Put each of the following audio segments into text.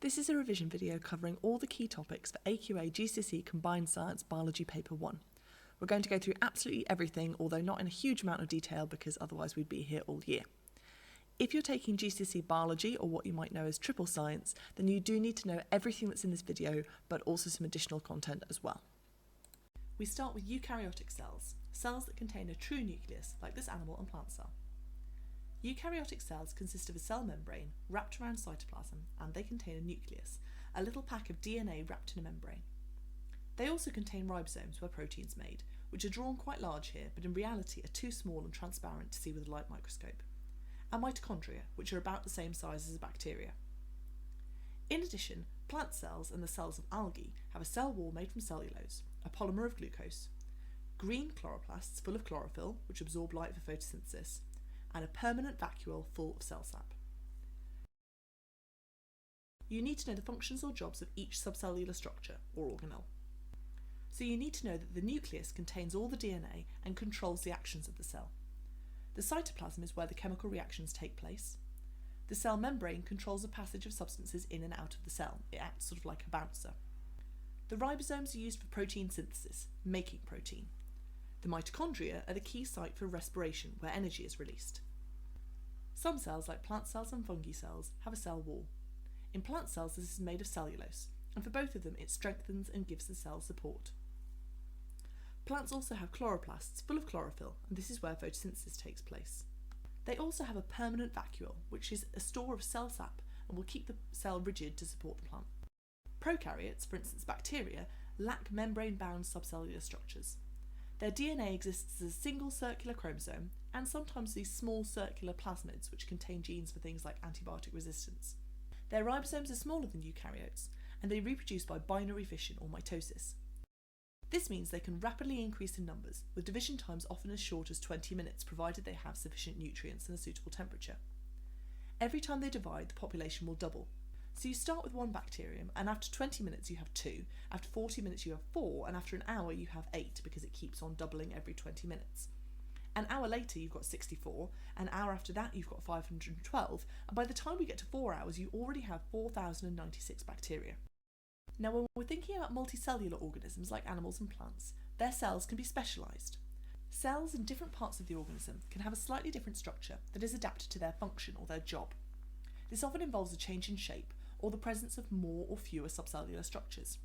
This is a revision video covering all the key topics for AQA GCSE Combined Science Biology Paper 1. We're going to go through absolutely everything, although not in a huge amount of detail because otherwise we'd be here all year. If you're taking GCSE Biology, or what you might know as triple science, then you do need to know everything that's in this video, but also some additional content as well. We start with eukaryotic cells, cells that contain a true nucleus, like this animal and plant cell. Eukaryotic cells consist of a cell membrane wrapped around cytoplasm, and they contain a nucleus, a little pack of DNA wrapped in a membrane. They also contain ribosomes where protein's made, which are drawn quite large here, but in reality are too small and transparent to see with a light microscope, and mitochondria, which are about the same size as a bacteria. In addition, plant cells and the cells of algae have a cell wall made from cellulose, a polymer of glucose, green chloroplasts full of chlorophyll, which absorb light for photosynthesis, and a permanent vacuole full of cell sap. You need to know the functions or jobs of each subcellular structure, or organelle. So you need to know that the nucleus contains all the DNA and controls the actions of the cell. The cytoplasm is where the chemical reactions take place. The cell membrane controls the passage of substances in and out of the cell. It acts sort of like a bouncer. The ribosomes are used for protein synthesis, making protein. The mitochondria are the key site for respiration, where energy is released. Some cells, like plant cells and fungi cells, have a cell wall. In plant cells, this is made of cellulose, and for both of them it strengthens and gives the cell support. Plants also have chloroplasts full of chlorophyll, and this is where photosynthesis takes place. They also have a permanent vacuole, which is a store of cell sap and will keep the cell rigid to support the plant. Prokaryotes, for instance bacteria, lack membrane-bound subcellular structures. Their DNA exists as a single circular chromosome, and sometimes these small circular plasmids which contain genes for things like antibiotic resistance. Their ribosomes are smaller than eukaryotes, and they reproduce by binary fission or mitosis. This means they can rapidly increase in numbers, with division times often as short as 20 minutes provided they have sufficient nutrients and a suitable temperature. Every time they divide, the population will double. So you start with one bacterium, and after 20 minutes you have 2, after 40 minutes you have 4, and after an hour you have 8 because it keeps on doubling every 20 minutes. An hour later you've got 64, an hour after that you've got 512, and by the time we get to 4 hours you already have 4,096 bacteria. Now when we're thinking about multicellular organisms like animals and plants, their cells can be specialised. Cells in different parts of the organism can have a slightly different structure that is adapted to their function or their job. This often involves a change in shape, or the presence of more or fewer subcellular structures.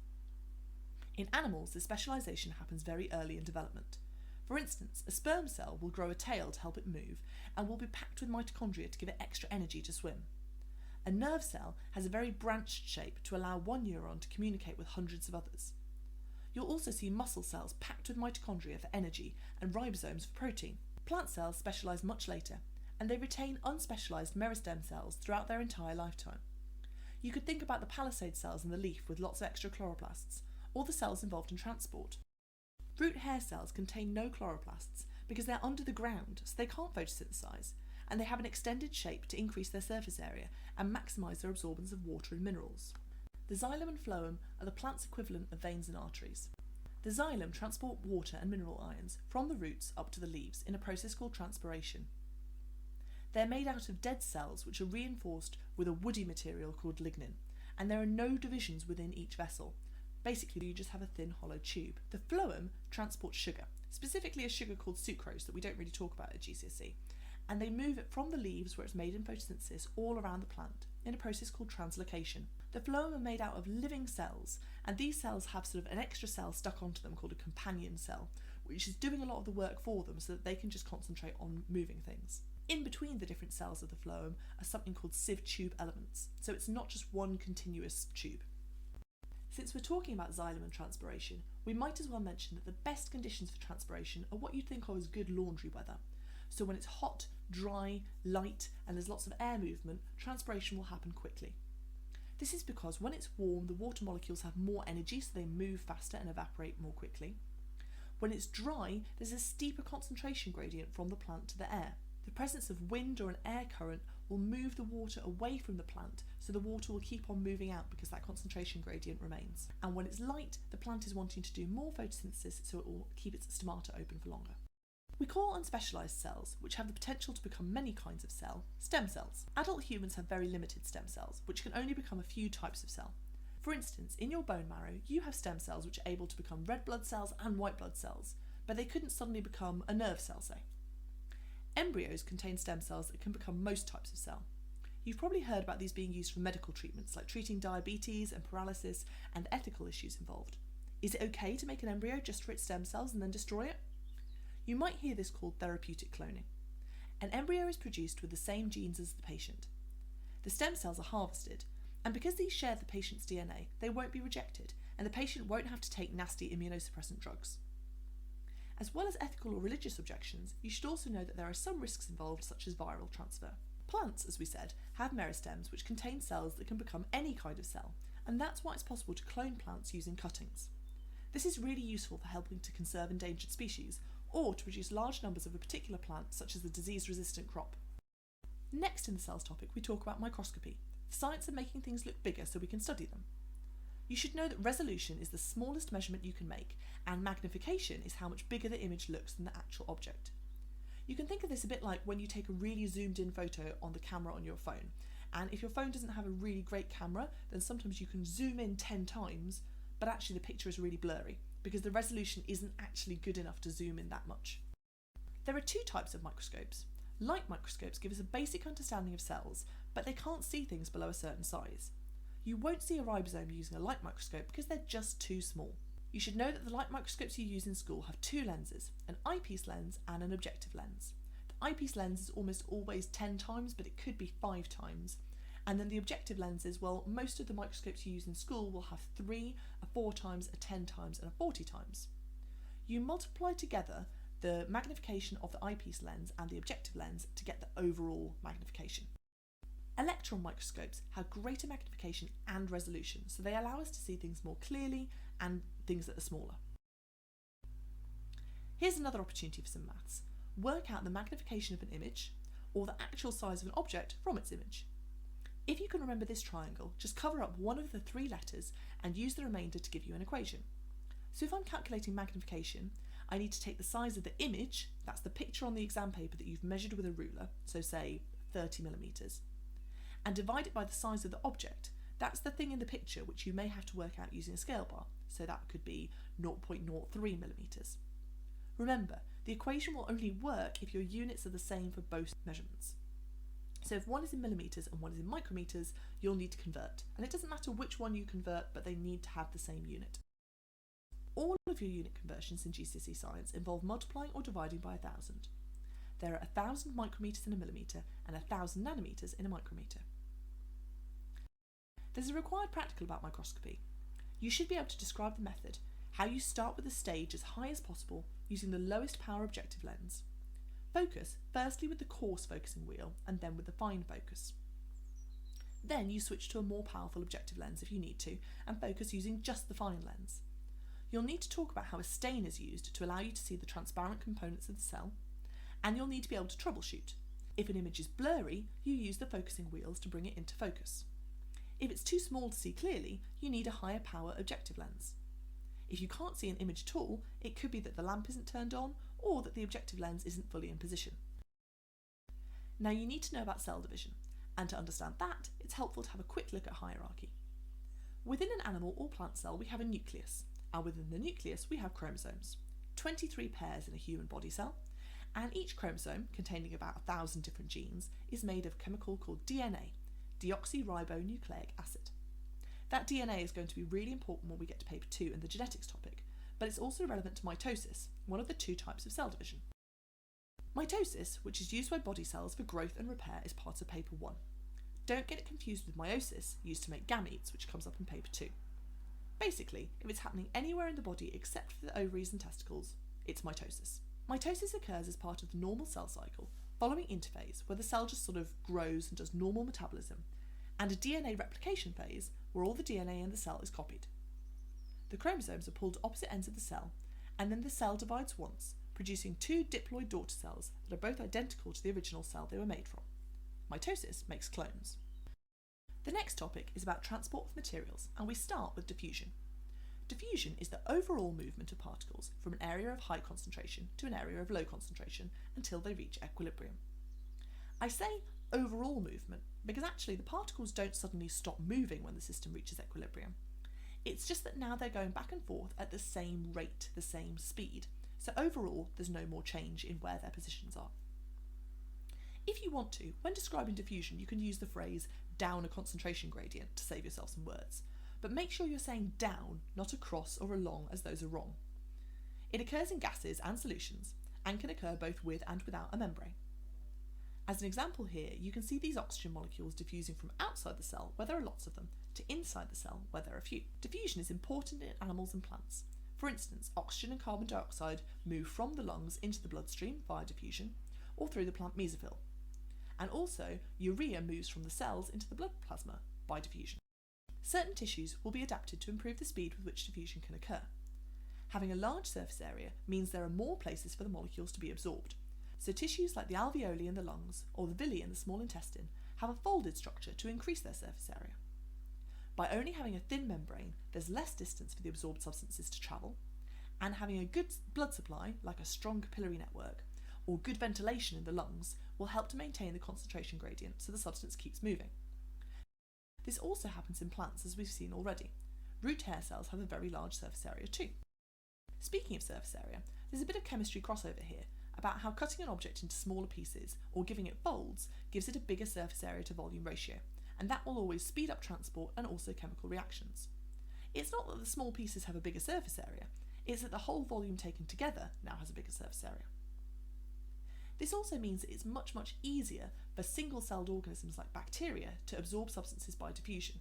In animals, this specialisation happens very early in development. For instance, a sperm cell will grow a tail to help it move and will be packed with mitochondria to give it extra energy to swim. A nerve cell has a very branched shape to allow one neuron to communicate with hundreds of others. You'll also see muscle cells packed with mitochondria for energy and ribosomes for protein. Plant cells specialise much later, and they retain unspecialised meristem cells throughout their entire lifetime. You could think about the palisade cells in the leaf with lots of extra chloroplasts, or the cells involved in transport. Root hair cells contain no chloroplasts because they're under the ground, so they can't photosynthesize, and they have an extended shape to increase their surface area and maximise their absorbance of water and minerals. The xylem and phloem are the plant's equivalent of veins and arteries. The xylem transport water and mineral ions from the roots up to the leaves in a process called transpiration. They're made out of dead cells which are reinforced with a woody material called lignin, and there are no divisions within each vessel. Basically, you just have a thin hollow tube. The phloem transports sugar, specifically a sugar called sucrose that we don't really talk about at GCSE, and they move it from the leaves where it's made in photosynthesis all around the plant in a process called translocation. The phloem are made out of living cells, and these cells have sort of an extra cell stuck onto them called a companion cell, which is doing a lot of the work for them so that they can just concentrate on moving things. In between the different cells of the phloem are something called sieve tube elements, so it's not just one continuous tube. Since we're talking about xylem and transpiration, we might as well mention that the best conditions for transpiration are what you'd think of as good laundry weather. So when it's hot, dry, light, and there's lots of air movement, transpiration will happen quickly. This is because when it's warm, the water molecules have more energy, so they move faster and evaporate more quickly. When it's dry, there's a steeper concentration gradient from the plant to the air. The presence of wind or an air current will move the water away from the plant, so the water will keep on moving out because that concentration gradient remains. And when it's light, the plant is wanting to do more photosynthesis, so it will keep its stomata open for longer. We call unspecialised cells, which have the potential to become many kinds of cell, stem cells. Adult humans have very limited stem cells, which can only become a few types of cell. For instance, in your bone marrow, you have stem cells which are able to become red blood cells and white blood cells, but they couldn't suddenly become a nerve cell, say. Embryos contain stem cells that can become most types of cell. You've probably heard about these being used for medical treatments like treating diabetes and paralysis and ethical issues involved. Is it okay to make an embryo just for its stem cells and then destroy it? You might hear this called therapeutic cloning. An embryo is produced with the same genes as the patient. The stem cells are harvested, and because these share the patient's DNA, they won't be rejected, and the patient won't have to take nasty immunosuppressant drugs. As well as ethical or religious objections, you should also know that there are some risks involved, such as viral transfer. Plants, as we said, have meristems which contain cells that can become any kind of cell, and that's why it's possible to clone plants using cuttings. This is really useful for helping to conserve endangered species, or to produce large numbers of a particular plant, such as a disease-resistant crop. Next in the cells topic, we talk about microscopy, the science of making things look bigger so we can study them. You should know that resolution is the smallest measurement you can make, and magnification is how much bigger the image looks than the actual object. You can think of this a bit like when you take a really zoomed in photo on the camera on your phone, and if your phone doesn't have a really great camera, then sometimes you can zoom in 10 times, but actually the picture is really blurry, because the resolution isn't actually good enough to zoom in that much. There are two types of microscopes. Light microscopes give us a basic understanding of cells, but they can't see things below a certain size. You won't see a ribosome using a light microscope because they're just too small. You should know that the light microscopes you use in school have two lenses, an eyepiece lens and an objective lens. The eyepiece lens is almost always 10 times, but it could be 5 times. And then the objective lenses, well, most of the microscopes you use in school will have 3, a 4 times, a 10 times and a 40 times. You multiply together the magnification of the eyepiece lens and the objective lens to get the overall magnification. Electron microscopes have greater magnification and resolution, so they allow us to see things more clearly and things that are smaller. Here's another opportunity for some maths. Work out the magnification of an image, or the actual size of an object from its image. If you can remember this triangle, just cover up one of the 3 letters and use the remainder to give you an equation. So if I'm calculating magnification, I need to take the size of the image, that's the picture on the exam paper that you've measured with a ruler, so say 30 millimetres, and divide it by the size of the object, that's the thing in the picture which you may have to work out using a scale bar, so that could be 0.03 millimetres. Remember, the equation will only work if your units are the same for both measurements. So if one is in millimetres and one is in micrometres, you'll need to convert. And it doesn't matter which one you convert, but they need to have the same unit. All of your unit conversions in GCSE Science involve multiplying or dividing by 1,000. There are 1,000 micrometres in a millimetre and 1,000 nanometres in a micrometre. There's a required practical about microscopy. You should be able to describe the method, how you start with a stage as high as possible using the lowest power objective lens. Focus firstly with the coarse focusing wheel and then with the fine focus. Then you switch to a more powerful objective lens if you need to and focus using just the fine lens. You'll need to talk about how a stain is used to allow you to see the transparent components of the cell, and you'll need to be able to troubleshoot. If an image is blurry, you use the focusing wheels to bring it into focus. If it's too small to see clearly, you need a higher power objective lens. If you can't see an image at all, it could be that the lamp isn't turned on or that the objective lens isn't fully in position. Now you need to know about cell division, and to understand that, it's helpful to have a quick look at hierarchy. Within an animal or plant cell, we have a nucleus, and within the nucleus we have chromosomes, 23 pairs in a human body cell, and each chromosome, containing about 1,000 different genes, is made of a chemical called DNA, deoxyribonucleic acid. That DNA is going to be really important when we get to paper 2 in the genetics topic, but it's also relevant to mitosis, one of the 2 types of cell division. Mitosis, which is used by body cells for growth and repair, is part of paper 1. Don't get it confused with meiosis, used to make gametes, which comes up in paper 2. Basically, if it's happening anywhere in the body except for the ovaries and testicles, it's mitosis. Mitosis occurs as part of the normal cell cycle, following interphase, where the cell just sort of grows and does normal metabolism, and a DNA replication phase, where all the DNA in the cell is copied. The chromosomes are pulled to opposite ends of the cell, and then the cell divides once, producing 2 diploid daughter cells that are both identical to the original cell they were made from. Mitosis makes clones. The next topic is about transport of materials, and we start with diffusion. Diffusion is the overall movement of particles from an area of high concentration to an area of low concentration until they reach equilibrium. I say overall movement because actually the particles don't suddenly stop moving when the system reaches equilibrium. It's just that now they're going back and forth at the same rate, the same speed. So overall, there's no more change in where their positions are. If you want to, when describing diffusion, you can use the phrase down a concentration gradient to save yourself some words. But make sure you're saying down, not across or along, as those are wrong. It occurs in gases and solutions and can occur both with and without a membrane. As an example here, you can see these oxygen molecules diffusing from outside the cell, where there are lots of them, to inside the cell, where there are few. Diffusion is important in animals and plants. For instance, oxygen and carbon dioxide move from the lungs into the bloodstream via diffusion, or through the plant mesophyll. And also, urea moves from the cells into the blood plasma by diffusion. Certain tissues will be adapted to improve the speed with which diffusion can occur. Having a large surface area means there are more places for the molecules to be absorbed. So tissues like the alveoli in the lungs or the villi in the small intestine have a folded structure to increase their surface area. By only having a thin membrane, there's less distance for the absorbed substances to travel, and having a good blood supply, like a strong capillary network, or good ventilation in the lungs will help to maintain the concentration gradient so the substance keeps moving. This also happens in plants, as we've seen already. Root hair cells have a very large surface area too. Speaking of surface area, there's a bit of chemistry crossover here about how cutting an object into smaller pieces or giving it folds gives it a bigger surface area to volume ratio, and that will always speed up transport and also chemical reactions. It's not that the small pieces have a bigger surface area, it's that the whole volume taken together now has a bigger surface area. This also means that it's much easier for single-celled organisms like bacteria to absorb substances by diffusion.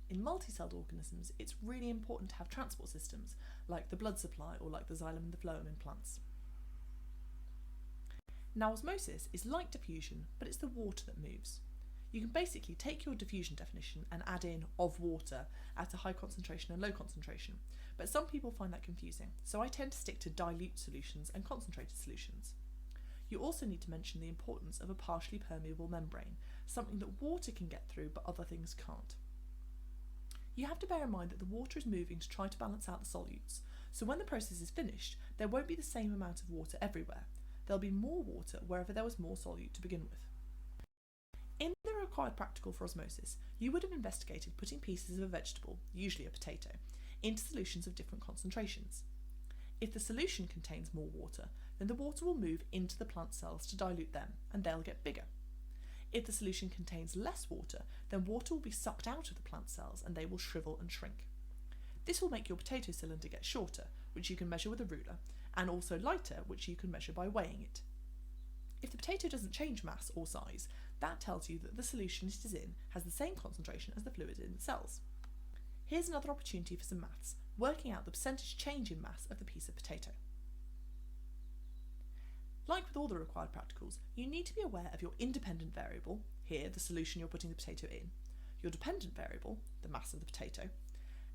In multi-celled organisms, it's really important to have transport systems like the blood supply or like the xylem and the phloem in plants. Now, osmosis is like diffusion, but it's the water that moves. You can basically take your diffusion definition and add in of water at a high concentration and low concentration, but some people find that confusing, so I tend to stick to dilute solutions and concentrated solutions. You also need to mention the importance of a partially permeable membrane, something that water can get through but other things can't. You have to bear in mind that the water is moving to try to balance out the solutes, so when the process is finished, there won't be the same amount of water everywhere. There'll be more water wherever there was more solute to begin with. In the required practical for osmosis, you would have investigated putting pieces of a vegetable, usually a potato, into solutions of different concentrations. If the solution contains more water, then the water will move into the plant cells to dilute them, and they'll get bigger. If the solution contains less water, then water will be sucked out of the plant cells and they will shrivel and shrink. This will make your potato cylinder get shorter, which you can measure with a ruler, and also lighter, which you can measure by weighing it. If the potato doesn't change mass or size, that tells you that the solution it is in has the same concentration as the fluid in the cells. Here's another opportunity for some maths, working out the percentage change in mass of the piece of potato. Like with all the required practicals, you need to be aware of your independent variable, here the solution you're putting the potato in, your dependent variable, the mass of the potato,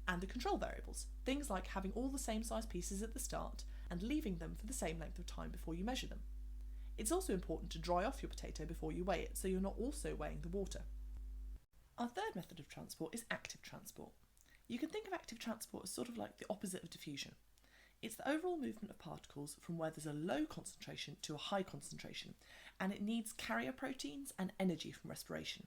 and the control variables, things like having all the same size pieces at the start and leaving them for the same length of time before you measure them. It's also important to dry off your potato before you weigh it, so you're not also weighing the water. Our third method of transport is active transport. You can think of active transport as sort of like the opposite of diffusion. It's the overall movement of particles from where there's a low concentration to a high concentration, and it needs carrier proteins and energy from respiration.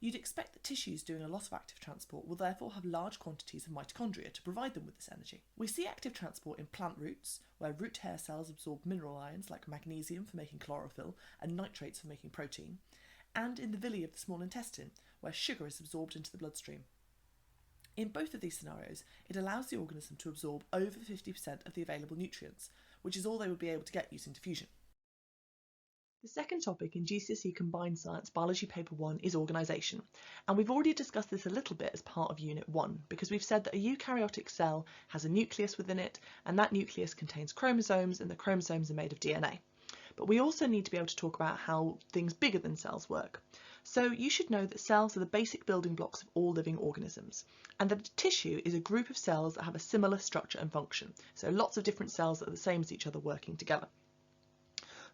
You'd expect that tissues doing a lot of active transport will therefore have large quantities of mitochondria to provide them with this energy. We see active transport in plant roots, where root hair cells absorb mineral ions like magnesium for making chlorophyll and nitrates for making protein, and in the villi of the small intestine, where sugar is absorbed into the bloodstream. In both of these scenarios, it allows the organism to absorb over 50% of the available nutrients, which is all they would be able to get using diffusion. The second topic in GCSE Combined Science Biology Paper 1 is organisation, and we've already discussed this a little bit as part of Unit 1, because we've said that a eukaryotic cell has a nucleus within it, and that nucleus contains chromosomes, and the chromosomes are made of DNA. But we also need to be able to talk about how things bigger than cells work. So you should know that cells are the basic building blocks of all living organisms, and that a tissue is a group of cells that have a similar structure and function, so lots of different cells that are the same as each other working together.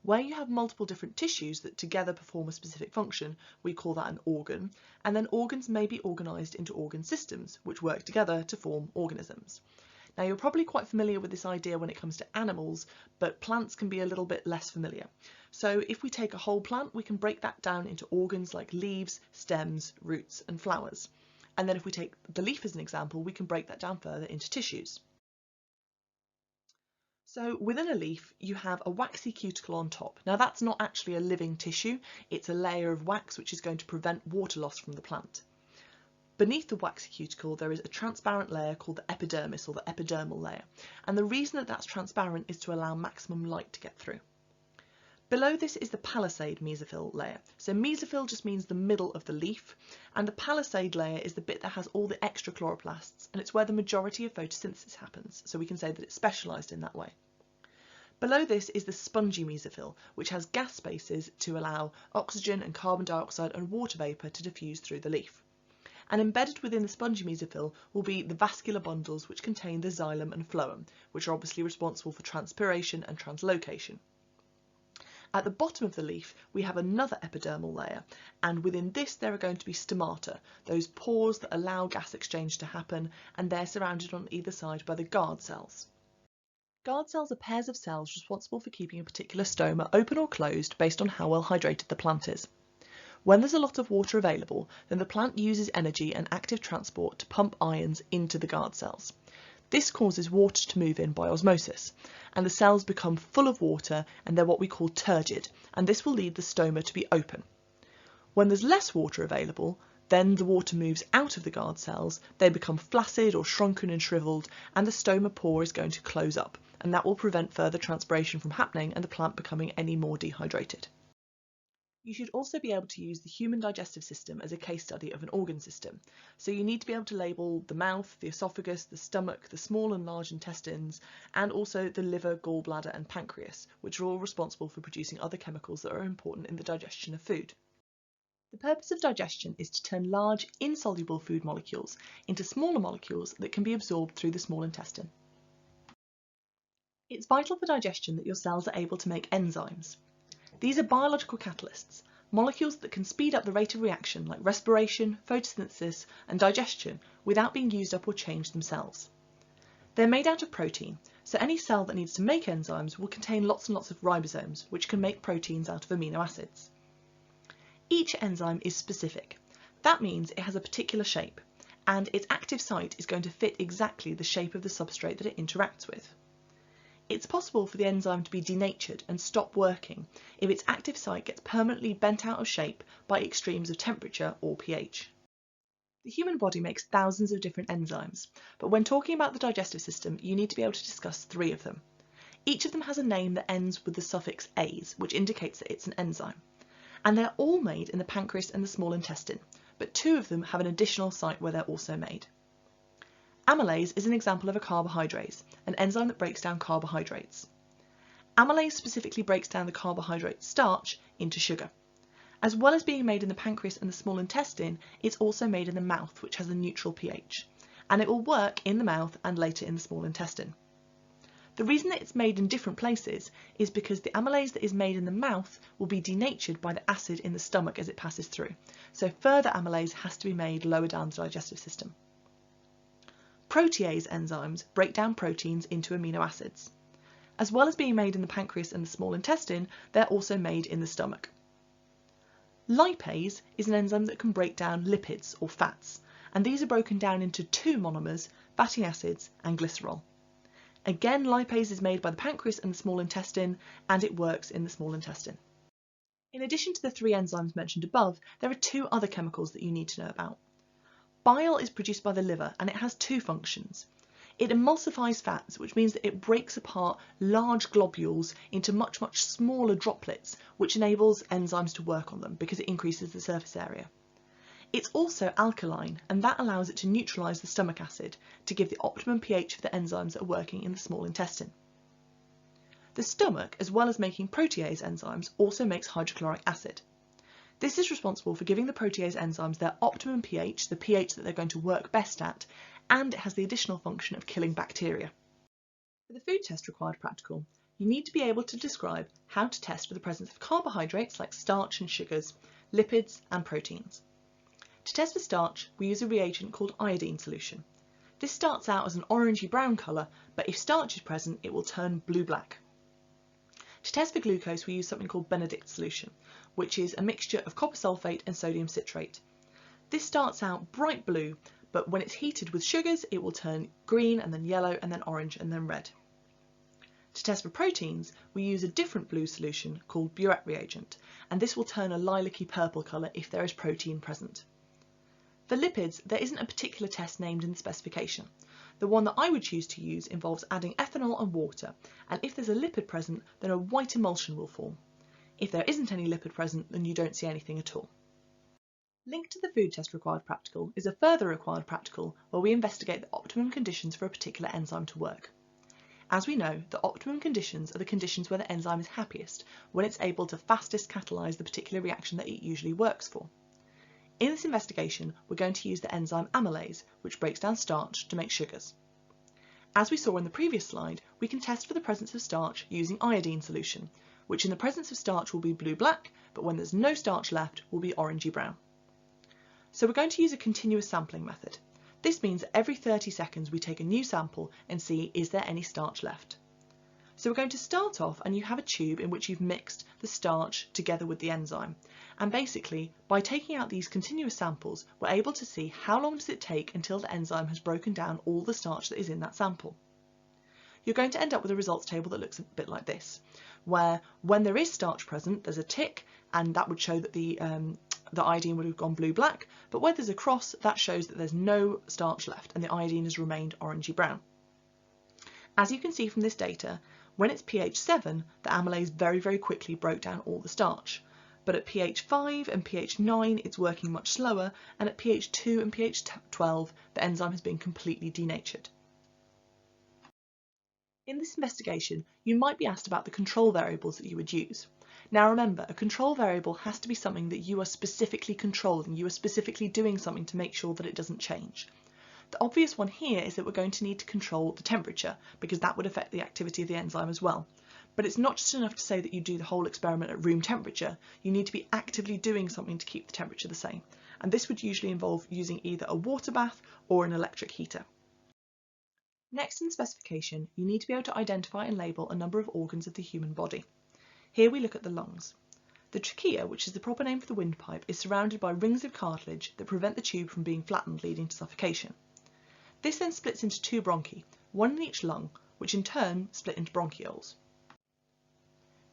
Where you have multiple different tissues that together perform a specific function, we call that an organ, and then organs may be organised into organ systems, which work together to form organisms. Now, you're probably quite familiar with this idea when it comes to animals, but plants can be a little bit less familiar. So if we take a whole plant, we can break that down into organs like leaves, stems, roots and flowers. And then if we take the leaf as an example, we can break that down further into tissues. So within a leaf, you have a waxy cuticle on top. Now that's not actually a living tissue, it's a layer of wax which is going to prevent water loss from the plant. Beneath the waxy cuticle, there is a transparent layer called the epidermis, or the epidermal layer. And the reason that that's transparent is to allow maximum light to get through. Below this is the palisade mesophyll layer. So mesophyll just means the middle of the leaf, and the palisade layer is the bit that has all the extra chloroplasts, and it's where the majority of photosynthesis happens, so we can say that it's specialised in that way. Below this is the spongy mesophyll, which has gas spaces to allow oxygen and carbon dioxide and water vapour to diffuse through the leaf. And embedded within the spongy mesophyll will be the vascular bundles which contain the xylem and phloem, which are obviously responsible for transpiration and translocation. At the bottom of the leaf we have another epidermal layer, and within this there are going to be stomata, those pores that allow gas exchange to happen, and they're surrounded on either side by the guard cells. Guard cells are pairs of cells responsible for keeping a particular stoma open or closed based on how well hydrated the plant is. When there's a lot of water available, then the plant uses energy and active transport to pump ions into the guard cells. This causes water to move in by osmosis, and the cells become full of water and they're what we call turgid, and this will lead the stoma to be open. When there's less water available, then the water moves out of the guard cells, they become flaccid or shrunken and shriveled, and the stoma pore is going to close up, and that will prevent further transpiration from happening and the plant becoming any more dehydrated. You should also be able to use the human digestive system as a case study of an organ system. So you need to be able to label the mouth, the esophagus, the stomach, the small and large intestines, and also the liver, gallbladder and pancreas, which are all responsible for producing other chemicals that are important in the digestion of food. The purpose of digestion is to turn large, insoluble food molecules into smaller molecules that can be absorbed through the small intestine. It's vital for digestion that your cells are able to make enzymes. These are biological catalysts, molecules that can speed up the rate of reaction like respiration, photosynthesis and digestion without being used up or changed themselves. They're made out of protein, so any cell that needs to make enzymes will contain lots and lots of ribosomes, which can make proteins out of amino acids. Each enzyme is specific. That means it has a particular shape, and its active site is going to fit exactly the shape of the substrate that it interacts with. It's possible for the enzyme to be denatured and stop working if its active site gets permanently bent out of shape by extremes of temperature or pH. The human body makes thousands of different enzymes, but when talking about the digestive system, you need to be able to discuss 3 of them. Each of them has a name that ends with the suffix ase, which indicates that it's an enzyme. And they're all made in the pancreas and the small intestine, but 2 of them have an additional site where they're also made. Amylase is an example of a carbohydrase, an enzyme that breaks down carbohydrates. Amylase specifically breaks down the carbohydrate starch into sugar. As well as being made in the pancreas and the small intestine, it's also made in the mouth, which has a neutral pH, and it will work in the mouth and later in the small intestine. The reason that it's made in different places is because the amylase that is made in the mouth will be denatured by the acid in the stomach as it passes through, so further amylase has to be made lower down the digestive system. Protease enzymes break down proteins into amino acids. As well as being made in the pancreas and the small intestine, they're also made in the stomach. Lipase is an enzyme that can break down lipids or fats, and these are broken down into 2 monomers, fatty acids and glycerol. Again, lipase is made by the pancreas and the small intestine, and it works in the small intestine. In addition to the 3 enzymes mentioned above, there are 2 other chemicals that you need to know about. Bile is produced by the liver and it has 2 functions. It emulsifies fats, which means that it breaks apart large globules into much smaller droplets, which enables enzymes to work on them because it increases the surface area. It's also alkaline, and that allows it to neutralise the stomach acid to give the optimum pH for the enzymes that are working in the small intestine. The stomach, as well as making protease enzymes, also makes hydrochloric acid. This is responsible for giving the protease enzymes their optimum pH, the pH that they're going to work best at, and it has the additional function of killing bacteria. For the food test required practical, you need to be able to describe how to test for the presence of carbohydrates like starch and sugars, lipids and proteins. To test for starch, we use a reagent called iodine solution. This starts out as an orangey brown colour, but if starch is present, it will turn blue-black. To test for glucose, we use something called Benedict solution, which is a mixture of copper sulfate and sodium citrate. This starts out bright blue, but when it's heated with sugars, it will turn green and then yellow and then orange and then red. To test for proteins, we use a different blue solution called Burette reagent, and this will turn a lilac-y purple colour if there is protein present. For lipids, there isn't a particular test named in the specification. The one that I would choose to use involves adding ethanol and water, and if there's a lipid present, then a white emulsion will form. If there isn't any lipid present, then you don't see anything at all. Linked to the food test required practical is a further required practical where we investigate the optimum conditions for a particular enzyme to work. As we know, the optimum conditions are the conditions where the enzyme is happiest, when it's able to fastest catalyse the particular reaction that it usually works for. In this investigation, we're going to use the enzyme amylase, which breaks down starch to make sugars. As we saw in the previous slide, we can test for the presence of starch using iodine solution, which in the presence of starch will be blue-black, but when there's no starch left will be orangey-brown. So we're going to use a continuous sampling method. This means that every 30 seconds we take a new sample and see is there any starch left. So we're going to start off and you have a tube in which you've mixed the starch together with the enzyme. And basically, by taking out these continuous samples, we're able to see how long does it take until the enzyme has broken down all the starch that is in that sample. You're going to end up with a results table that looks a bit like this, where when there is starch present, there's a tick, and that would show that the iodine would have gone blue-black, but where there's a cross, that shows that there's no starch left and the iodine has remained orangey-brown. As you can see from this data, when it's pH 7, the amylase very quickly broke down all the starch. But at pH 5 and pH 9, it's working much slower, and at pH 2 and pH 12, the enzyme has been completely denatured. In this investigation, you might be asked about the control variables that you would use. Now remember, a control variable has to be something that you are specifically controlling, you are specifically doing something to make sure that it doesn't change. The obvious one here is that we're going to need to control the temperature, because that would affect the activity of the enzyme as well. But it's not just enough to say that you do the whole experiment at room temperature, you need to be actively doing something to keep the temperature the same. And this would usually involve using either a water bath or an electric heater. Next in the specification, you need to be able to identify and label a number of organs of the human body. Here we look at the lungs. The trachea, which is the proper name for the windpipe, is surrounded by rings of cartilage that prevent the tube from being flattened, leading to suffocation. This then splits into two bronchi, one in each lung, which in turn split into bronchioles.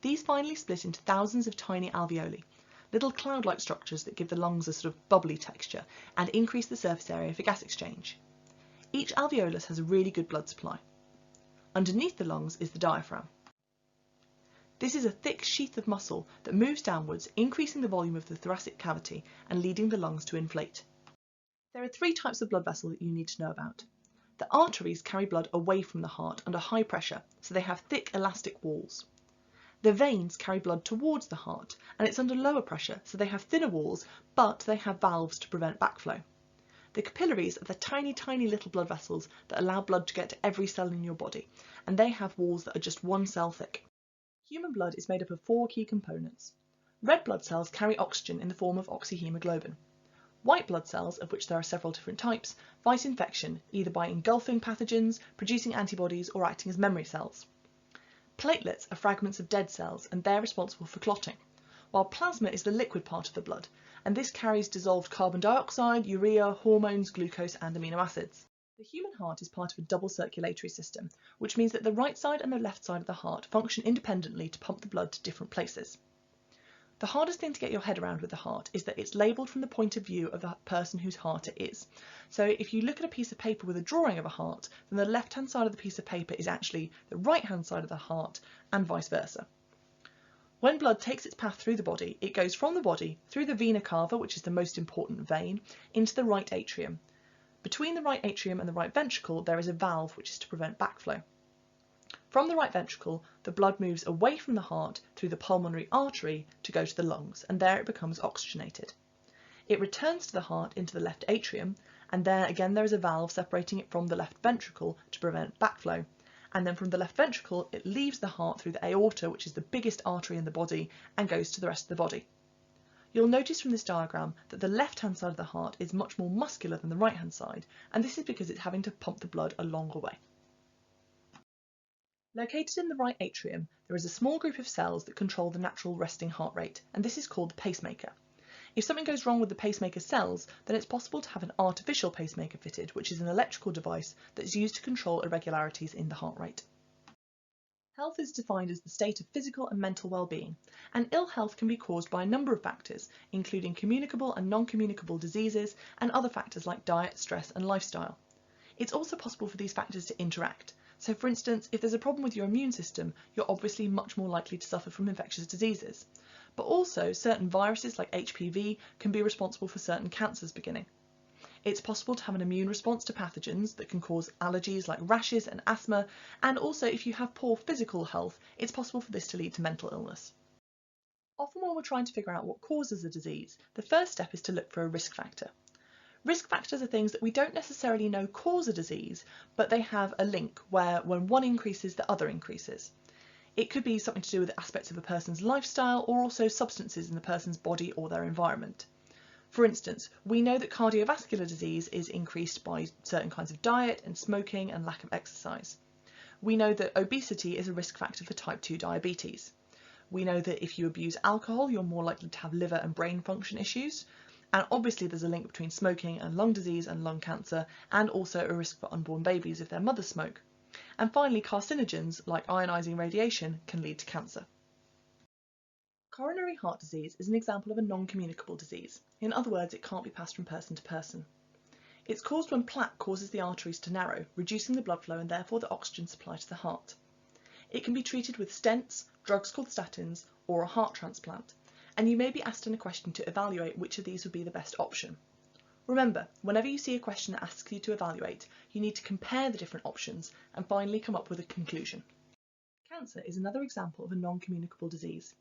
These finally split into thousands of tiny alveoli, little cloud-like structures that give the lungs a sort of bubbly texture and increase the surface area for gas exchange. Each alveolus has a really good blood supply. Underneath the lungs is the diaphragm. This is a thick sheath of muscle that moves downwards, increasing the volume of the thoracic cavity and leading the lungs to inflate. There are three types of blood vessel that you need to know about. The arteries carry blood away from the heart under high pressure, so they have thick elastic walls. The veins carry blood towards the heart, and it's under lower pressure, so they have thinner walls, but they have valves to prevent backflow. The capillaries are the tiny little blood vessels that allow blood to get to every cell in your body, and they have walls that are just 1 cell thick. Human blood is made up of 4 key components. Red blood cells carry oxygen in the form of oxyhemoglobin. White blood cells, of which there are several different types, fight infection, either by engulfing pathogens, producing antibodies, or acting as memory cells. Platelets are fragments of dead cells, and they're responsible for clotting, while plasma is the liquid part of the blood, and this carries dissolved carbon dioxide, urea, hormones, glucose, and amino acids. The human heart is part of a double circulatory system, which means that the right side and the left side of the heart function independently to pump the blood to different places. The hardest thing to get your head around with the heart is that it's labelled from the point of view of the person whose heart it is. So if you look at a piece of paper with a drawing of a heart, then the left-hand side of the piece of paper is actually the right-hand side of the heart, and vice versa. When blood takes its path through the body, it goes from the body, through the vena cava, which is the most important vein, into the right atrium. Between the right atrium and the right ventricle, there is a valve which is to prevent backflow. From the right ventricle, the blood moves away from the heart through the pulmonary artery to go to the lungs, and there it becomes oxygenated. It returns to the heart into the left atrium, and there again there is a valve separating it from the left ventricle to prevent backflow, and then from the left ventricle it leaves the heart through the aorta, which is the biggest artery in the body, and goes to the rest of the body. You'll notice from this diagram that the left-hand side of the heart is much more muscular than the right-hand side, and this is because it's having to pump the blood a longer way. Located in the right atrium, there is a small group of cells that control the natural resting heart rate, and this is called the pacemaker. If something goes wrong with the pacemaker cells, then it's possible to have an artificial pacemaker fitted, which is an electrical device that is used to control irregularities in the heart rate. Health is defined as the state of physical and mental well-being, and ill health can be caused by a number of factors, including communicable and non-communicable diseases and other factors like diet, stress and lifestyle. It's also possible for these factors to interact. So for instance, if there's a problem with your immune system, you're obviously much more likely to suffer from infectious diseases. But also certain viruses like HPV can be responsible for certain cancers beginning. It's possible to have an immune response to pathogens that can cause allergies like rashes and asthma, and also if you have poor physical health, it's possible for this to lead to mental illness. Often when we're trying to figure out what causes a disease, the first step is to look for a risk factor. Risk factors are things that we don't necessarily know cause a disease, but they have a link where when one increases, the other increases. It could be something to do with aspects of a person's lifestyle or also substances in the person's body or their environment. For instance, we know that cardiovascular disease is increased by certain kinds of diet and smoking and lack of exercise. We know that obesity is a risk factor for type 2 diabetes. We know that if you abuse alcohol, you're more likely to have liver and brain function issues. And obviously there's a link between smoking and lung disease and lung cancer, and also a risk for unborn babies if their mothers smoke. And finally, carcinogens like ionising radiation can lead to cancer. Coronary heart disease is an example of a non-communicable disease. In other words, it can't be passed from person to person. It's caused when plaque causes the arteries to narrow, reducing the blood flow and therefore the oxygen supply to the heart. It can be treated with stents, drugs called statins, or a heart transplant, and you may be asked in a question to evaluate which of these would be the best option. Remember, whenever you see a question that asks you to evaluate, you need to compare the different options and finally come up with a conclusion. Cancer is another example of a non-communicable disease.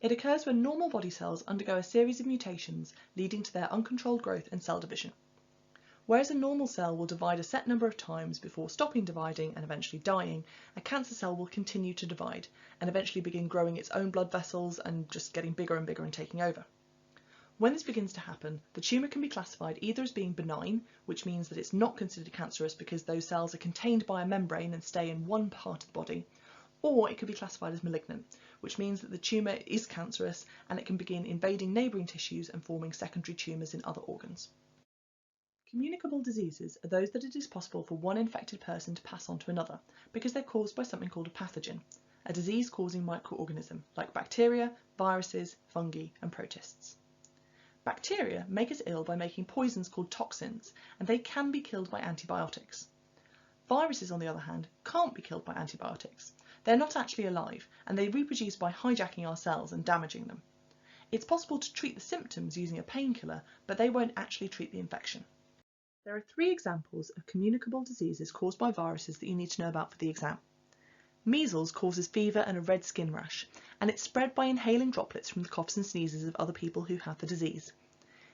It occurs when normal body cells undergo a series of mutations leading to their uncontrolled growth and cell division. Whereas a normal cell will divide a set number of times before stopping dividing and eventually dying, a cancer cell will continue to divide and eventually begin growing its own blood vessels and just getting bigger and bigger and taking over. When this begins to happen, the tumour can be classified either as being benign, which means that it's not considered cancerous because those cells are contained by a membrane and stay in one part of the body, or it could be classified as malignant, which means that the tumour is cancerous and it can begin invading neighbouring tissues and forming secondary tumours in other organs. Communicable diseases are those that it is possible for one infected person to pass on to another because they're caused by something called a pathogen, a disease-causing microorganism like bacteria, viruses, fungi and protists. Bacteria make us ill by making poisons called toxins, and they can be killed by antibiotics. Viruses, on the other hand, can't be killed by antibiotics. They're not actually alive, and they reproduce by hijacking our cells and damaging them. It's possible to treat the symptoms using a painkiller, but they won't actually treat the infection. There are 3 examples of communicable diseases caused by viruses that you need to know about for the exam. Measles causes fever and a red skin rash, and it's spread by inhaling droplets from the coughs and sneezes of other people who have the disease.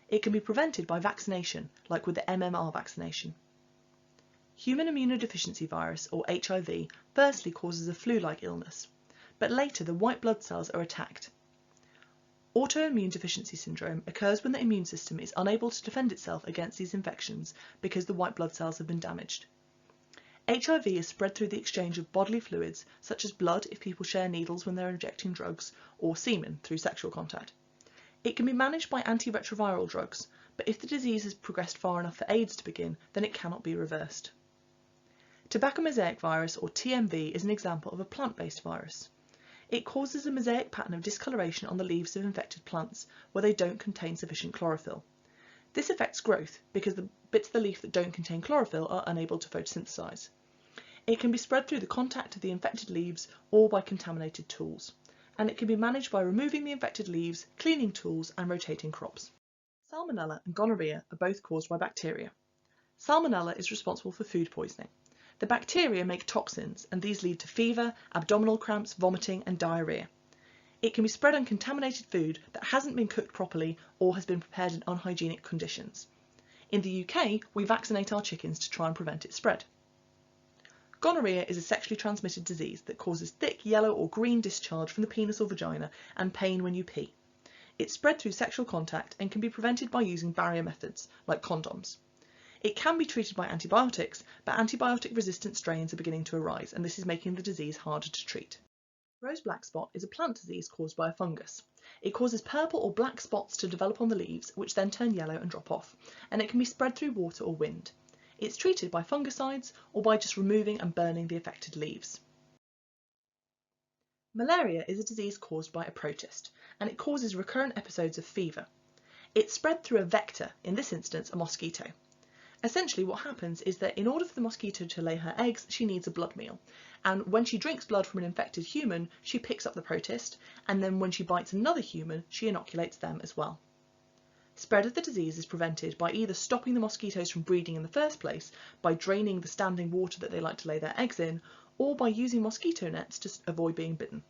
It can be prevented by vaccination, like with the MMR vaccination. Human immunodeficiency virus, or HIV, firstly causes a flu-like illness, but later the white blood cells are attacked. Autoimmune deficiency syndrome occurs when the immune system is unable to defend itself against these infections because the white blood cells have been damaged. HIV is spread through the exchange of bodily fluids, such as blood if people share needles when they're injecting drugs, or semen through sexual contact. It can be managed by antiretroviral drugs, but if the disease has progressed far enough for AIDS to begin, then it cannot be reversed. Tobacco mosaic virus, or TMV, is an example of a plant-based virus. It causes a mosaic pattern of discoloration on the leaves of infected plants where they don't contain sufficient chlorophyll. This affects growth because the bits of the leaf that don't contain chlorophyll are unable to photosynthesize. It can be spread through the contact of the infected leaves or by contaminated tools, and it can be managed by removing the infected leaves, cleaning tools and rotating crops. Salmonella and gonorrhea are both caused by bacteria. Salmonella is responsible for food poisoning. The bacteria make toxins, and these lead to fever, abdominal cramps, vomiting and diarrhea. It can be spread on contaminated food that hasn't been cooked properly or has been prepared in unhygienic conditions. In the UK, we vaccinate our chickens to try and prevent its spread. Gonorrhea is a sexually transmitted disease that causes thick yellow or green discharge from the penis or vagina and pain when you pee. It's spread through sexual contact and can be prevented by using barrier methods, like condoms. It can be treated by antibiotics, but antibiotic-resistant strains are beginning to arise, and this is making the disease harder to treat. Rose black spot is a plant disease caused by a fungus. It causes purple or black spots to develop on the leaves, which then turn yellow and drop off, and it can be spread through water or wind. It's treated by fungicides or by just removing and burning the affected leaves. Malaria is a disease caused by a protist, and it causes recurrent episodes of fever. It's spread through a vector, in this instance a mosquito. Essentially what happens is that in order for the mosquito to lay her eggs, she needs a blood meal. And when she drinks blood from an infected human, she picks up the protist, and then when she bites another human, she inoculates them as well. Spread of the disease is prevented by either stopping the mosquitoes from breeding in the first place, by draining the standing water that they like to lay their eggs in, or by using mosquito nets to avoid being bitten.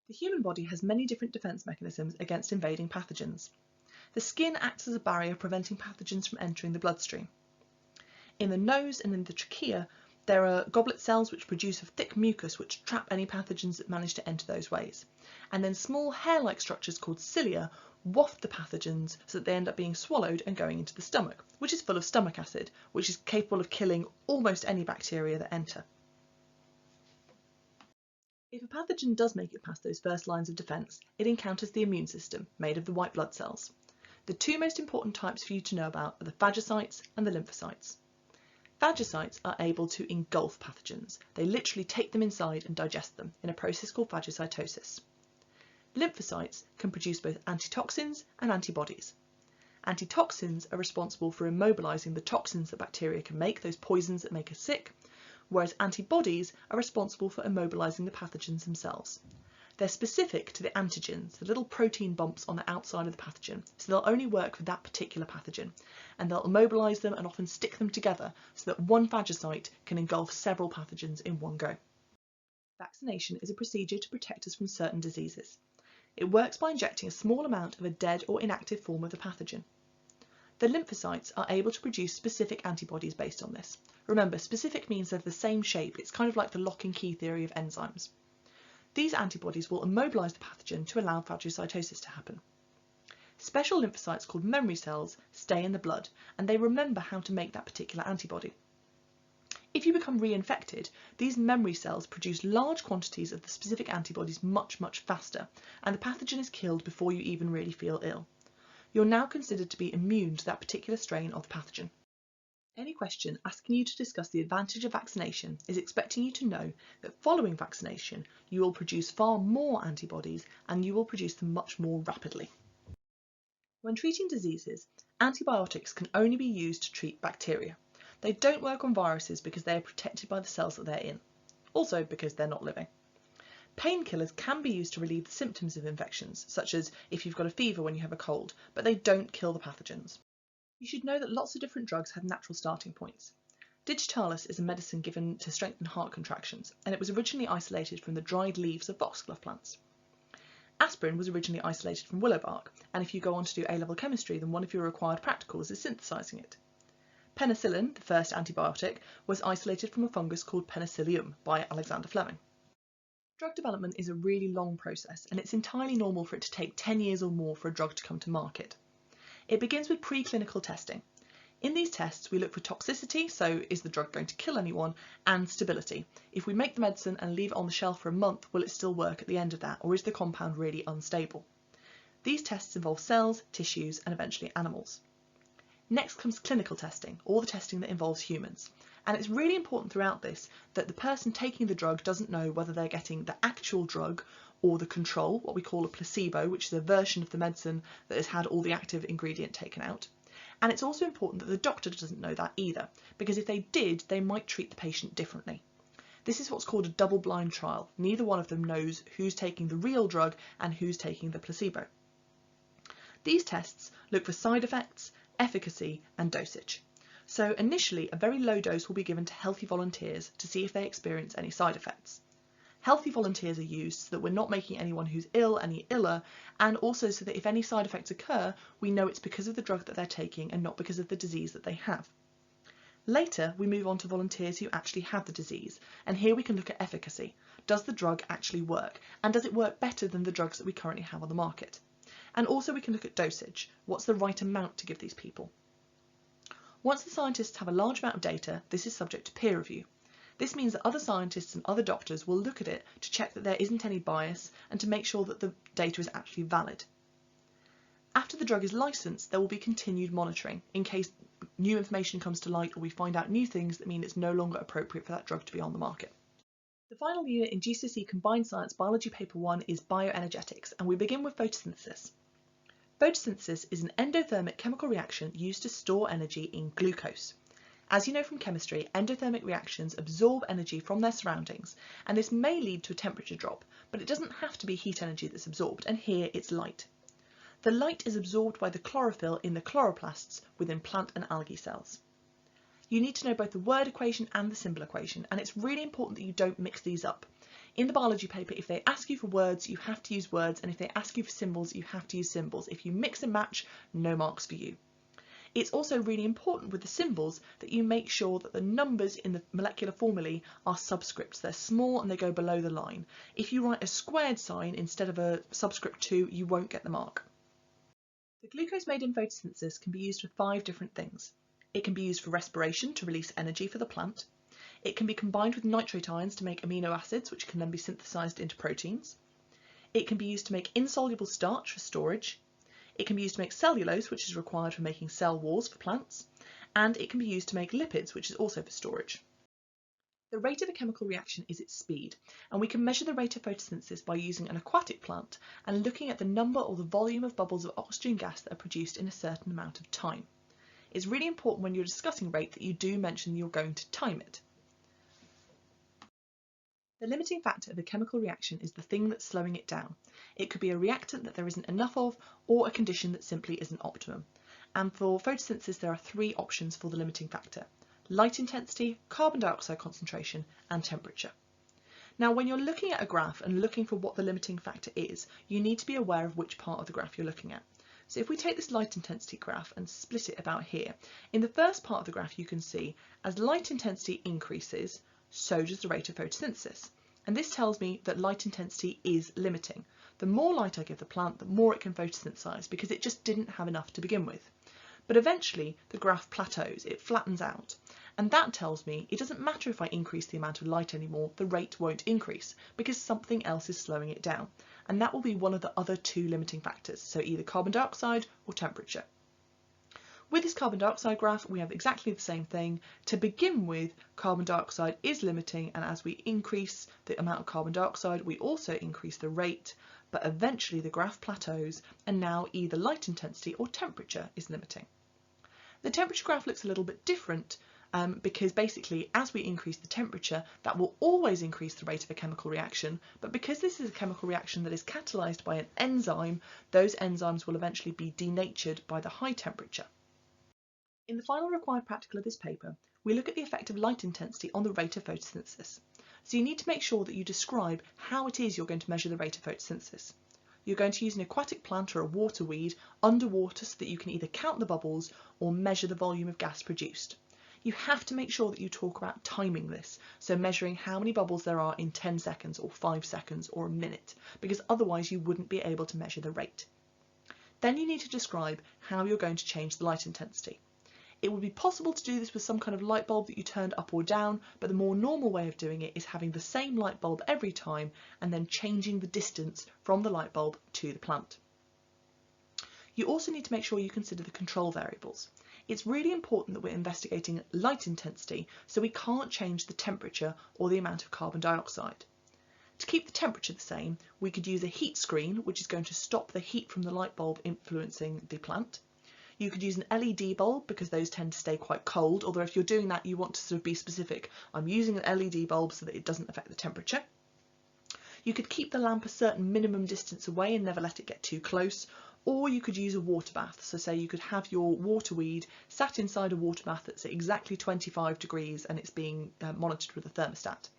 The human body has many different defence mechanisms against invading pathogens. The skin acts as a barrier preventing pathogens from entering the bloodstream. In the nose and in the trachea, there are goblet cells which produce a thick mucus which trap any pathogens that manage to enter those ways. And then small hair-like structures called cilia waft the pathogens so that they end up being swallowed and going into the stomach, which is full of stomach acid, which is capable of killing almost any bacteria that enter. If a pathogen does make it past those first lines of defence, it encounters the immune system, made of the white blood cells. The two most important types for you to know about are the phagocytes and the lymphocytes. Phagocytes are able to engulf pathogens. They literally take them inside and digest them in a process called phagocytosis. Lymphocytes can produce both antitoxins and antibodies. Antitoxins are responsible for immobilising the toxins that bacteria can make, those poisons that make us sick, whereas antibodies are responsible for immobilising the pathogens themselves. They're specific to the antigens, the little protein bumps on the outside of the pathogen, so they'll only work for that particular pathogen, and they'll immobilise them and often stick them together so that one phagocyte can engulf several pathogens in one go. Vaccination is a procedure to protect us from certain diseases. It works by injecting a small amount of a dead or inactive form of the pathogen. The lymphocytes are able to produce specific antibodies based on this. Remember, specific means they're the same shape. It's kind of like the lock and key theory of enzymes. These antibodies will immobilise the pathogen to allow phagocytosis to happen. Special lymphocytes called memory cells stay in the blood, and they remember how to make that particular antibody. If you become reinfected, these memory cells produce large quantities of the specific antibodies much faster, and the pathogen is killed before you even really feel ill. You're now considered to be immune to that particular strain of the pathogen. Any question asking you to discuss the advantage of vaccination is expecting you to know that following vaccination you will produce far more antibodies and you will produce them much more rapidly. When treating diseases, antibiotics can only be used to treat bacteria. They don't work on viruses because they are protected by the cells that they're in, also because they're not living. Painkillers can be used to relieve the symptoms of infections, such as if you've got a fever when you have a cold, but they don't kill the pathogens. You should know that lots of different drugs have natural starting points. Digitalis is a medicine given to strengthen heart contractions, and it was originally isolated from the dried leaves of foxglove plants. Aspirin was originally isolated from willow bark, and if you go on to do A-level chemistry, then one of your required practicals is synthesising it. Penicillin, the first antibiotic, was isolated from a fungus called Penicillium by Alexander Fleming. Drug development is a really long process, and it's entirely normal for it to take 10 years or more for a drug to come to market. It begins with preclinical testing. In these tests, we look for toxicity, so is the drug going to kill anyone, and stability. If we make the medicine and leave it on the shelf for a month, will it still work at the end of that, or is the compound really unstable? These tests involve cells, tissues, and eventually animals. Next comes clinical testing, all the testing that involves humans. And it's really important throughout this that the person taking the drug doesn't know whether they're getting the actual drug or the control, what we call a placebo, which is a version of the medicine that has had all the active ingredient taken out. And it's also important that the doctor doesn't know that either, because if they did, they might treat the patient differently. This is what's called a double-blind trial. Neither one of them knows who's taking the real drug and who's taking the placebo. These tests look for side effects, efficacy and dosage. So initially a very low dose will be given to healthy volunteers to see if they experience any side effects. Healthy volunteers are used so that we're not making anyone who's ill any iller, and also so that if any side effects occur, we know it's because of the drug that they're taking and not because of the disease that they have. Later, we move on to volunteers who actually have the disease, and here we can look at efficacy. Does the drug actually work, and does it work better than the drugs that we currently have on the market? And also we can look at dosage. What's the right amount to give these people? Once the scientists have a large amount of data, this is subject to peer review. This means that other scientists and other doctors will look at it to check that there isn't any bias and to make sure that the data is actually valid. After the drug is licensed, there will be continued monitoring in case new information comes to light or we find out new things that mean it's no longer appropriate for that drug to be on the market. The final unit in GCSE Combined Science Biology Paper 1 is Bioenergetics, and we begin with photosynthesis. Photosynthesis is an endothermic chemical reaction used to store energy in glucose. As you know from chemistry, endothermic reactions absorb energy from their surroundings, and this may lead to a temperature drop, but it doesn't have to be heat energy that's absorbed, and here it's light. The light is absorbed by the chlorophyll in the chloroplasts within plant and algae cells. You need to know both the word equation and the symbol equation, and it's really important that you don't mix these up. In the biology paper, if they ask you for words, you have to use words, and if they ask you for symbols, you have to use symbols. If you mix and match, no marks for you. It's also really important with the symbols that you make sure that the numbers in the molecular formulae are subscripts. They're small and they go below the line. If you write a squared sign instead of a subscript 2, you won't get the mark. The glucose made in photosynthesis can be used for 5 different things. It can be used for respiration to release energy for the plant. It can be combined with nitrate ions to make amino acids, which can then be synthesized into proteins. It can be used to make insoluble starch for storage. It can be used to make cellulose, which is required for making cell walls for plants. And it can be used to make lipids, which is also for storage. The rate of a chemical reaction is its speed, and we can measure the rate of photosynthesis by using an aquatic plant and looking at the number or the volume of bubbles of oxygen gas that are produced in a certain amount of time. It's really important when you're discussing rate that you do mention you're going to time it. The limiting factor of a chemical reaction is the thing that's slowing it down. It could be a reactant that there isn't enough of, or a condition that simply isn't optimum. And for photosynthesis, there are 3 options for the limiting factor: light intensity, carbon dioxide concentration, and temperature. Now, when you're looking at a graph and looking for what the limiting factor is, you need to be aware of which part of the graph you're looking at. So if we take this light intensity graph and split it about here, in the first part of the graph you can see as light intensity increases, so does the rate of photosynthesis. And this tells me that light intensity is limiting. The more light I give the plant, the more it can photosynthesize because it just didn't have enough to begin with. But eventually the graph plateaus, it flattens out. And that tells me it doesn't matter if I increase the amount of light anymore, the rate won't increase because something else is slowing it down. And that will be one of the other 2 limiting factors, so either carbon dioxide or temperature. With this carbon dioxide graph, we have exactly the same thing. To begin with, carbon dioxide is limiting, and as we increase the amount of carbon dioxide, we also increase the rate, but eventually the graph plateaus, and now either light intensity or temperature is limiting. The temperature graph looks a little bit different because basically as we increase the temperature, that will always increase the rate of a chemical reaction, but because this is a chemical reaction that is catalyzed by an enzyme, those enzymes will eventually be denatured by the high temperature. In the final required practical of this paper, we look at the effect of light intensity on the rate of photosynthesis. So you need to make sure that you describe how it is you're going to measure the rate of photosynthesis. You're going to use an aquatic plant or a water weed underwater so that you can either count the bubbles or measure the volume of gas produced. You have to make sure that you talk about timing this, so measuring how many bubbles there are in 10 seconds or 5 seconds or a minute, because otherwise you wouldn't be able to measure the rate. Then you need to describe how you're going to change the light intensity. It would be possible to do this with some kind of light bulb that you turned up or down, but the more normal way of doing it is having the same light bulb every time and then changing the distance from the light bulb to the plant. You also need to make sure you consider the control variables. It's really important that we're investigating light intensity, so we can't change the temperature or the amount of carbon dioxide. To keep the temperature the same, we could use a heat screen, which is going to stop the heat from the light bulb influencing the plant. You could use an LED bulb because those tend to stay quite cold, although if you're doing that you want to sort of be specific. I'm using an LED bulb so that it doesn't affect the temperature. You could keep the lamp a certain minimum distance away and never let it get too close, or you could use a water bath. So say you could have your water weed sat inside a water bath that's at exactly 25 degrees and it's being monitored with a thermostat.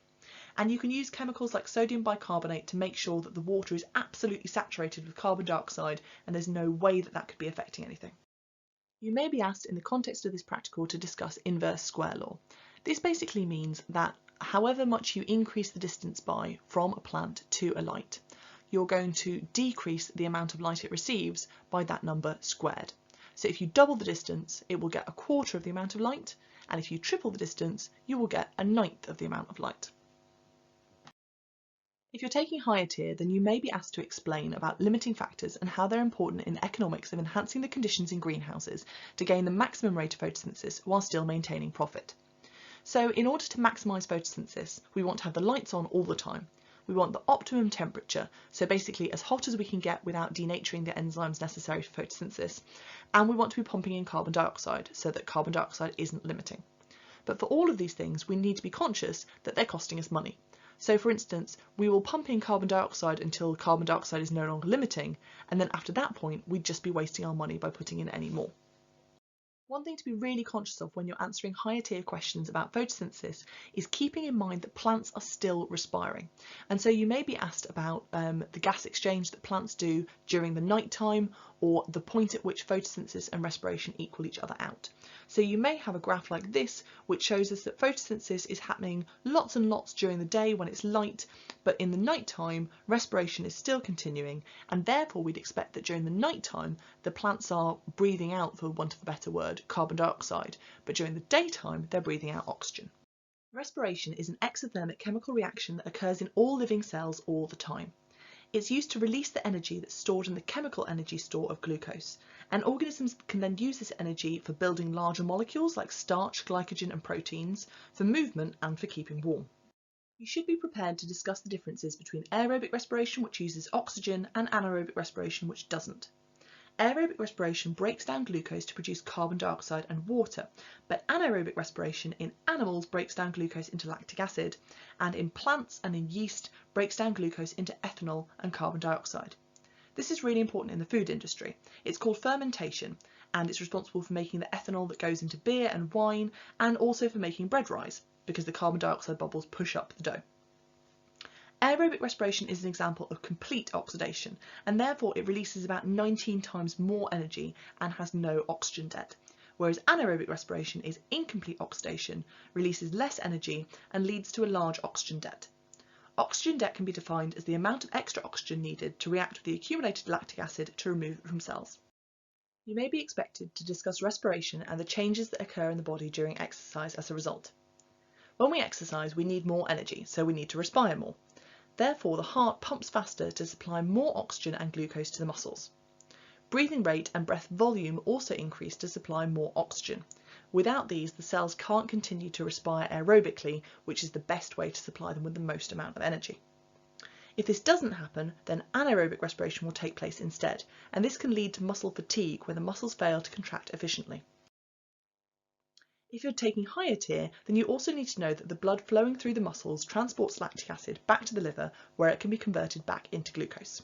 And you can use chemicals like sodium bicarbonate to make sure that the water is absolutely saturated with carbon dioxide and there's no way that that could be affecting anything. You may be asked in the context of this practical to discuss inverse square law. This basically means that however much you increase the distance by from a plant to a light, you're going to decrease the amount of light it receives by that number squared. So if you double the distance, it will get a quarter of the amount of light, and if you triple the distance, you will get a ninth of the amount of light. If you're taking higher tier, then you may be asked to explain about limiting factors and how they're important in economics of enhancing the conditions in greenhouses to gain the maximum rate of photosynthesis while still maintaining profit. So in order to maximise photosynthesis, we want to have the lights on all the time. We want the optimum temperature, so basically as hot as we can get without denaturing the enzymes necessary for photosynthesis, and we want to be pumping in carbon dioxide so that carbon dioxide isn't limiting. But for all of these things, we need to be conscious that they're costing us money. So for instance, we will pump in carbon dioxide until carbon dioxide is no longer limiting, and then after that point, we'd just be wasting our money by putting in any more. One thing to be really conscious of when you're answering higher tier questions about photosynthesis is keeping in mind that plants are still respiring. And so you may be asked about the gas exchange that plants do during the night time, or the point at which photosynthesis and respiration equal each other out. So you may have a graph like this, which shows us that photosynthesis is happening lots and lots during the day when it's light, but in the night time, respiration is still continuing, and therefore we'd expect that during the night time, the plants are breathing out, for want of a better word, carbon dioxide, but during the daytime, they're breathing out oxygen. Respiration is an exothermic chemical reaction that occurs in all living cells all the time. It's used to release the energy that's stored in the chemical energy store of glucose, and organisms can then use this energy for building larger molecules like starch, glycogen and proteins, for movement and for keeping warm. You should be prepared to discuss the differences between aerobic respiration, which uses oxygen, and anaerobic respiration, which doesn't. Aerobic respiration breaks down glucose to produce carbon dioxide and water, but anaerobic respiration in animals breaks down glucose into lactic acid, and in plants and in yeast breaks down glucose into ethanol and carbon dioxide. This is really important in the food industry. It's called fermentation, and it's responsible for making the ethanol that goes into beer and wine, and also for making bread rise, because the carbon dioxide bubbles push up the dough. Aerobic respiration is an example of complete oxidation, and therefore it releases about 19 times more energy and has no oxygen debt, whereas anaerobic respiration is incomplete oxidation, releases less energy, and leads to a large oxygen debt. Oxygen debt can be defined as the amount of extra oxygen needed to react with the accumulated lactic acid to remove it from cells. You may be expected to discuss respiration and the changes that occur in the body during exercise as a result. When we exercise, we need more energy, so we need to respire more. Therefore, the heart pumps faster to supply more oxygen and glucose to the muscles. Breathing rate and breath volume also increase to supply more oxygen. Without these, the cells can't continue to respire aerobically, which is the best way to supply them with the most amount of energy. If this doesn't happen, then anaerobic respiration will take place instead, and this can lead to muscle fatigue when the muscles fail to contract efficiently. If you're taking higher tier, then you also need to know that the blood flowing through the muscles transports lactic acid back to the liver, where it can be converted back into glucose.